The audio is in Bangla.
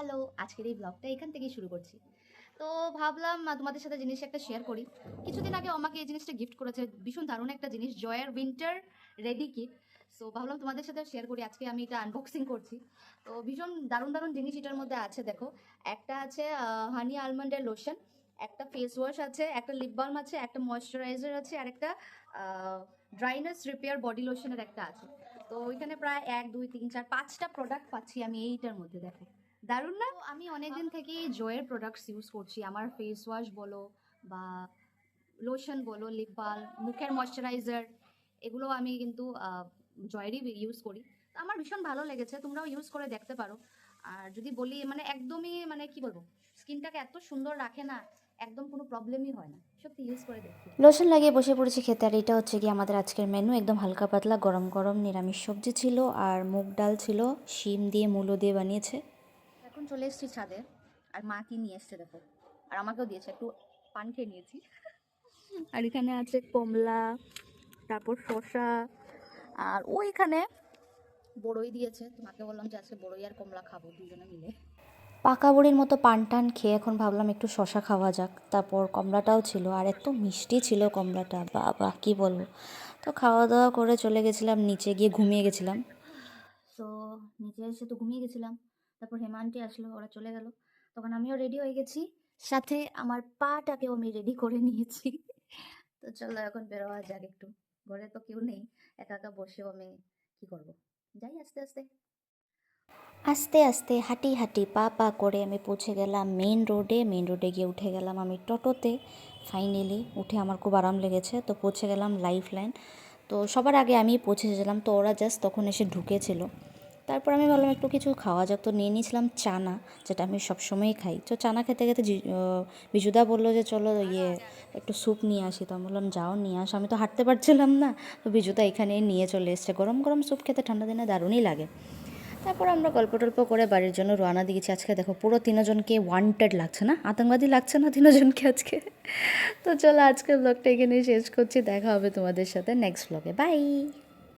হ্যালো, আজকের এই ব্লগটা এখান থেকেই শুরু করছি। তো ভাবলাম তোমাদের সাথে জিনিস একটা শেয়ার করি। কিছুদিন আগে আমাকে এই জিনিসটা গিফট করেছে, ভীষণ দারুণ একটা জিনিস, জয়ের উইন্টার রেডি কিট। সো ভাবলাম তোমাদের সাথে শেয়ার করি, আজকে আমি এটা আনবক্সিং করছি। তো ভীষণ দারুণ দারুণ জিনিস এটার মধ্যে আছে, দেখো। একটা আছে হানি আলমন্ডের লোশন, একটা ফেস ওয়াশ আছে, একটা লিপ বাম আছে, একটা ময়শ্চারাইজার আছে, আর একটা ড্রাইনেস রিপেয়ার বডি লোশনের একটা আছে। তো ওইখানে প্রায় 1 2 3 4 5টা প্রোডাক্ট পাচ্ছি আমি এইটার মধ্যে, দেখো। দারুণ না? আমি অনেকদিন থেকেই জয়ের প্রোডাক্টস ইউজ করছি, আমার ফেস ওয়াশ বলো বা লোশন বলো, লিপ বাম, মুখের ময়শ্চারাইজার, এগুলো আমি কিন্তু জয়েরই ইউজ করি। তো আমার ভীষণ ভালো লেগেছে, তোমরাও ইউজ করে দেখতে পারো। আর যদি বলি মানে একদমই মানে কি বলবো, স্কিনটাকে এত সুন্দর রাখে না, একদম কোনো প্রবলেমই হয় না, সত্যি ইউজ করে দেখি। লোশন লাগিয়ে বসে পড়েছি খেতে। আর এটা হচ্ছে কি আমাদের আজকের মেনু, একদম হালকা পাতলা গরম গরম নিরামিষ সবজি ছিল আর মুগ ডাল ছিল, শিম দিয়ে মূলো দিয়ে বানিয়েছে। এখন চলে এসেছি ছাদে, আর মা কি নিয়ে এসছে দেখো, আর আমাকেও দিয়েছে, একটু পান খেয়ে নিয়েছি। আর এখানে আছে কমলা, তারপর শসা, আর ওইখানে বড়ই দিয়েছে। তোমাকে বললাম যে আজকে বড়ই আর কমলা খাবো দুজনে মিলে। পাকা বুড়ির মতো পান টান খেয়ে এখন ভাবলাম একটু শশা খাওয়া যাক। তারপর কমলাটাও ছিল, আর এত মিষ্টি ছিল কমলাটা, বাবা কি বলবো। তো খাওয়া দাওয়া করে চলে গেছিলাম নিচে, গিয়ে ঘুমিয়ে গেছিলাম। তো নিচে এসে তো ঘুমিয়ে গেছিলাম, তারপর হেমান্টি আসলো, ওরা চলে গেল, তখন আমিও রেডি হয়ে গেছি, সাথে আমার পাটাকেও আমি রেডি করে নিয়েছি। তো চলো এখন বেরোয়া যাক একটু, ঘরে তো কেউ নেই, একা একা বসেও আমি কি করব, যাই আস্তে আস্তে। আস্তে আস্তে হাঁটি হাঁটি পা পা করে আমি পৌঁছে গেলাম মেন রোডে। মেন রোডে গিয়ে উঠে গেলাম আমি টোটোতে। ফাইনালি উঠে আমার খুব আরাম লেগেছে। তো পৌঁছে গেলাম লাইফ লাইন। তো সবার আগে আমি পৌঁছেছিলাম, তো ওরা জাস্ট তখন এসে ঢুকেছিল। তারপর আমি ভাবলাম একটু কিছু খাওয়া যাক, তো নিয়ে নিয়েছিলাম চানা, যেটা আমি সবসময়ই খাই। তো চানা খেতে খেতে বিজুদা বললো যে চলো একটু স্যুপ নিয়ে আসি। তো আমি বললাম যাও নিয়ে আসো, আমি তো হাঁটতে পারছিলাম না। তো বিজুদা এখানে নিয়ে চলে এসছে। গরম গরম স্যুপ খেতে ঠান্ডা দিনে দারুণই লাগে। তারপর আমরা গল্প টল্প করে বাড়ির জন্য রওনা দিয়েছি। আজকে দেখো পুরো তিনজনকে ওয়ান্টেড লাগছে না, আতঙ্কবাদী লাগছে না তিনজনকে আজকে। তো চলো আজকের ব্লগটা এখানেই শেষ করছি, দেখা হবে তোমাদের সাথে নেক্সট ব্লগে, বাই।